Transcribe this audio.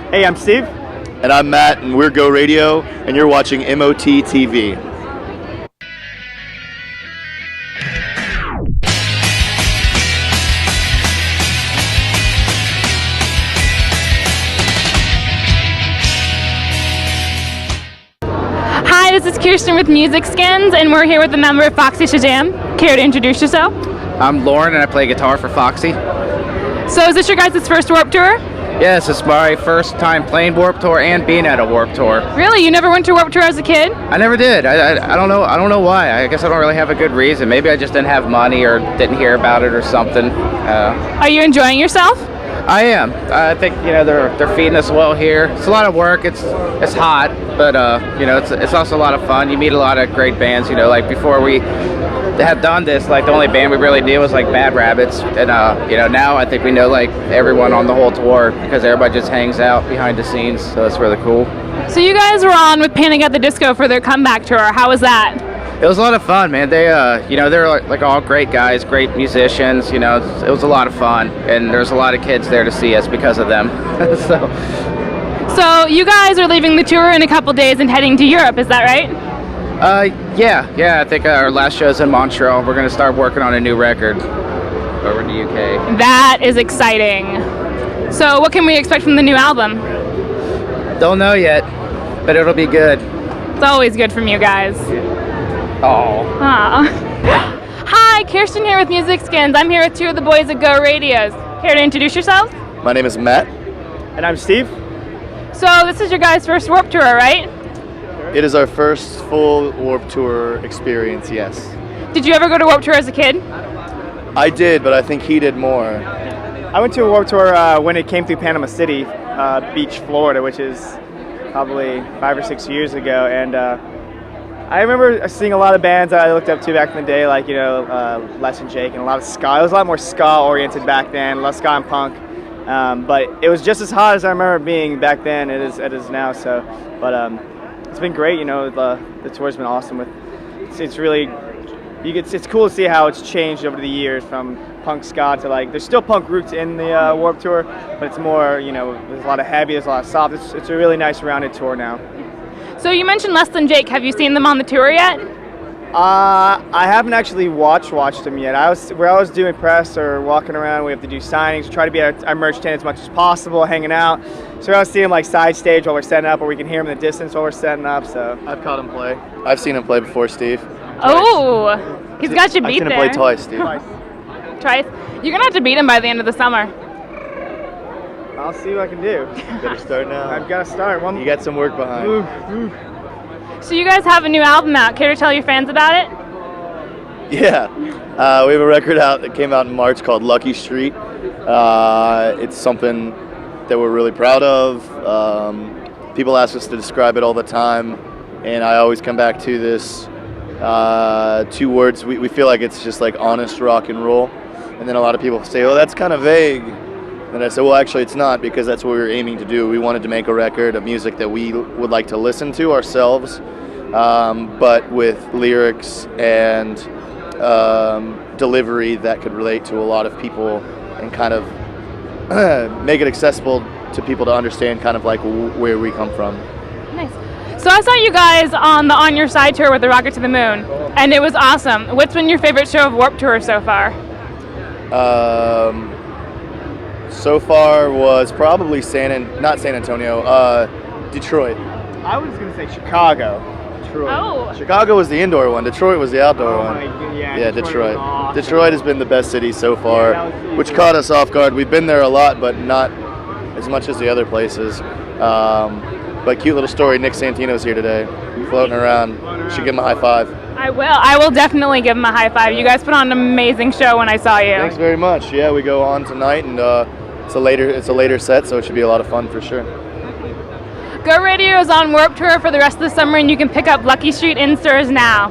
Hey, I'm Steve. And I'm Matt, and we're Go Radio, and you're watching MOT TV. Hi, this is Kirsten with MusicSkins, and we're here with a member of Foxy Shazam. Care to introduce yourself? I'm Lauren, and I play guitar for Foxy. So is this your guys' first Warped Tour? Yes, it's my first time playing Warped Tour and being at a Warped Tour. Really? You never went to Warped Tour as a kid? I never did. I don't know why. I guess I don't really have a good reason. Maybe I just didn't have money or didn't hear about it or something. Are you enjoying yourself? I am. I think they're feeding us well here. It's a lot of work. It's hot, but it's also a lot of fun. You meet a lot of great bands. Like before we have done this, like the only band we really knew was like Bad Rabbits, and now I think we know like everyone on the whole tour because everybody just hangs out behind the scenes. So it's really cool. So you guys were on with Panic at the Disco for their comeback tour. How was that? It was a lot of fun, man. They're like all great guys, great musicians. It was a lot of fun, and there's a lot of kids there to see us because of them. So you guys are leaving the tour in a couple days and heading to Europe. Is that right? Yeah. I think our last show's in Montreal. We're gonna start working on a new record over in the UK. That is exciting. So what can we expect from the new album? Don't know yet, but it'll be good. It's always good from you guys. Oh. Hi, Kirsten here with MusicSkins. I'm here with two of the boys at Go Radios. Care to introduce yourselves? My name is Matt. And I'm Steve. So this is your guys' first Warped Tour, right? It is our first full Warped Tour experience, yes. Did you ever go to Warped Tour as a kid? I did, but I think he did more. I went to a Warped Tour when it came through Panama City Beach, Florida, which is probably 5 or 6 years ago, and I remember seeing a lot of bands that I looked up to back in the day, like Les and Jake, and a lot of ska. It was a lot more ska oriented back then, less ska and punk. But it was just as hot as I remember being back then. It is now. So, but it's been great. The tour's been awesome. It's really it's cool to see how it's changed over the years from punk ska to there's still punk roots in the Warped Tour, but it's more there's a lot of heavy, there's a lot of soft. It's a really nice rounded tour now. So you mentioned Les and Jake. Have you seen them on the tour yet? I haven't actually watched them yet. I was doing press or walking around. We have to do signings, try to be at our merch tent as much as possible, hanging out. So I was seeing them side stage while we're setting up, or we can hear them in the distance while we're setting up. So I've caught him play. I've seen him play before, Steve. Oh, he's got you beat I've seen there. him play twice, Steve. Twice. You're gonna have to beat him by the end of the summer. I'll see what I can do. Better start now. I've got to start. You got some work behind. Ooh. So you guys have a new album out. Care to tell your fans about it? Yeah. We have a record out that came out in March called Lucky Street. It's something that we're really proud of. People ask us to describe it all the time, and I always come back to this two words. We feel like it's just honest rock and roll. And then a lot of people say, oh, that's kind of vague. And I said, well, actually, it's not, because that's what we were aiming to do. We wanted to make a record of music that we would like to listen to ourselves, but with lyrics and delivery that could relate to a lot of people and kind of make it accessible to people to understand kind of where we come from. Nice. So I saw you guys on the On Your Side tour with the Rocket to the Moon, and it was awesome. What's been your favorite show of Warped Tour so far? So far was probably not San Antonio, Detroit. I was going to say Chicago. Detroit. Oh. Chicago was the indoor one. Detroit was the outdoor one. Yeah, Detroit. Awesome. Detroit has been the best city so far, which caught us off guard. We've been there a lot, but not as much as the other places. But cute little story, Nick Santino's here today, floating around. Should give him a high five. I will definitely give him a high five. You guys put on an amazing show when I saw you. Thanks very much. Yeah, we go on tonight, and it's a later set, so it should be a lot of fun for sure. Go Radio is on Warped Tour for the rest of the summer, and you can pick up Lucky Street in stores now.